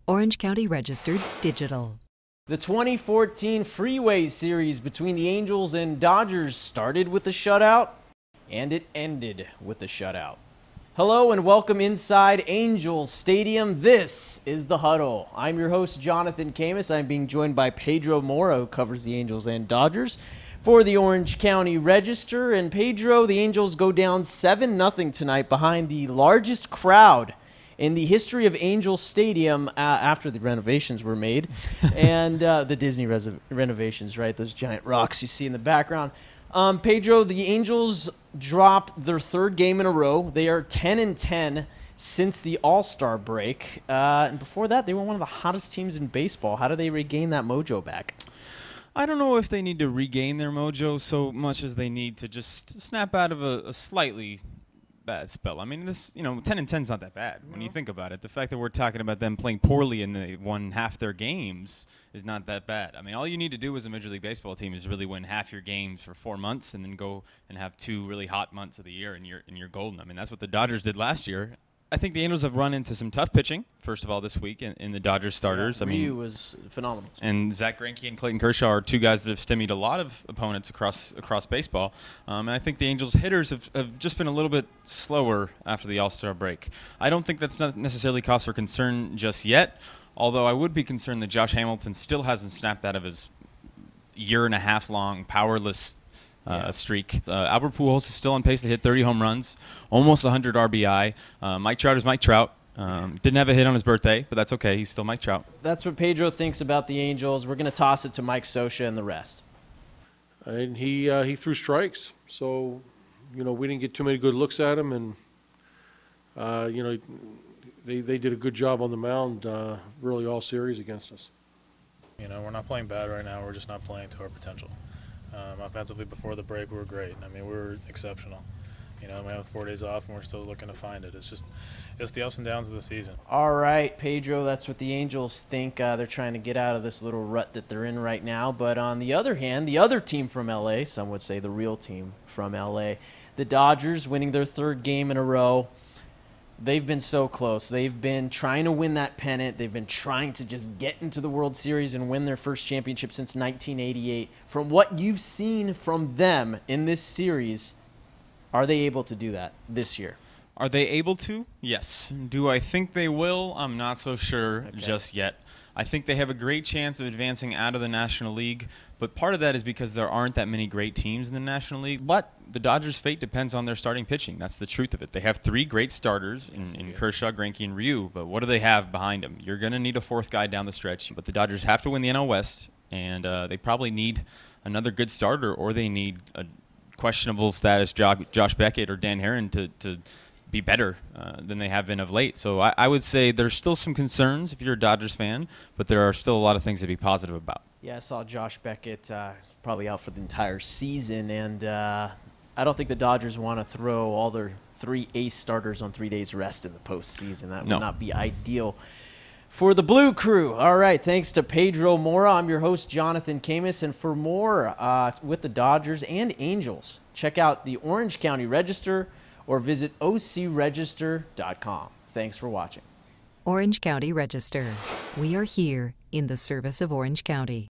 Orange County Registered Digital. The 2014 Freeway Series between the Angels and Dodgers started with a shutout, and it ended with a shutout. Hello and welcome inside Angels Stadium. This is the Huddle. I'm your host, Jonathan Khamis. I'm being joined by Pedro Moura, who covers the Angels and Dodgers for the Orange County Register. And Pedro, the Angels go down 7-0 tonight behind the largest crowd in the history of Angels Stadium after the renovations were made. And the Disney renovations, right? Those giant rocks you see in the background. Pedro, the Angels dropped their third game in a row. They are 10-10 since the All-Star break. And before that, they were one of the hottest teams in baseball. How do they regain that mojo back? I don't know if they need to regain their mojo so much as they need to just snap out of a slightly bad spell. I mean, 10-10 is not that bad when you think about it. The fact that we're talking about them playing poorly and they won half their games is not that bad. I mean, all you need to do as a Major League Baseball team is really win half your games for 4 months and then go and have 2 really hot months of the year and you're golden. I mean, that's what the Dodgers did last year. I think the Angels have run into some tough pitching, first of all, this week in the Dodgers starters. Yeah, Ryu was phenomenal. And Zach Greinke and Clayton Kershaw are 2 guys that have stymied a lot of opponents across baseball. And I think the Angels hitters have just been a little bit slower after the All-Star break. I don't think that's not necessarily cause for concern just yet, although I would be concerned that Josh Hamilton still hasn't snapped out of his year-and-a-half-long powerless streak. Albert Pujols is still on pace to hit 30 home runs, almost 100 RBI. Mike Trout is Mike Trout. Didn't have a hit on his birthday, but that's okay. He's still Mike Trout. That's what Pedro thinks about the Angels. We're going to toss it to Mike Scioscia and the rest. And he threw strikes, so we didn't get too many good looks at him, and they did a good job on the mound, really all series against us. We're not playing bad right now. We're just not playing to our potential. Offensively, before the break, we were great. I mean, we were exceptional. We have 4 days off, and we're still looking to find it. It's the ups and downs of the season. All right, Pedro, that's what the Angels think. They're trying to get out of this little rut that they're in right now. But on the other hand, the other team from L.A., some would say the real team from L.A., the Dodgers, winning their 3rd game in a row. They've been so close. They've been trying to win that pennant. They've been trying to just get into the World Series and win their first championship since 1988. From what you've seen from them in this series, are they able to do that this year? Are they able to? Yes. Do I think they will? I'm not so sure just yet. I think they have a great chance of advancing out of the National League, but part of that is because there aren't that many great teams in the National League. But the Dodgers' fate depends on their starting pitching. That's the truth of it. They have 3 great starters in Kershaw, Greinke, and Ryu, but what do they have behind them? You're going to need a 4th guy down the stretch, but the Dodgers have to win the NL West, and they probably need another good starter, or they need a questionable status Josh Beckett or Dan Herron to be better than they have been of late. So I would say there's still some concerns if you're a Dodgers fan, but there are still a lot of things to be positive about. Yeah, I saw Josh Beckett probably out for the entire season, and I don't think the Dodgers want to throw all their 3 ace starters on 3 days rest in the postseason. That would not be ideal for the Blue Crew. All right, thanks to Pedro Moura. I'm your host, Jonathan Khamis, and for more with the Dodgers and Angels, check out the Orange County Register or visit ocregister.com. Thanks for watching. Orange County Register. We are here in the service of Orange County.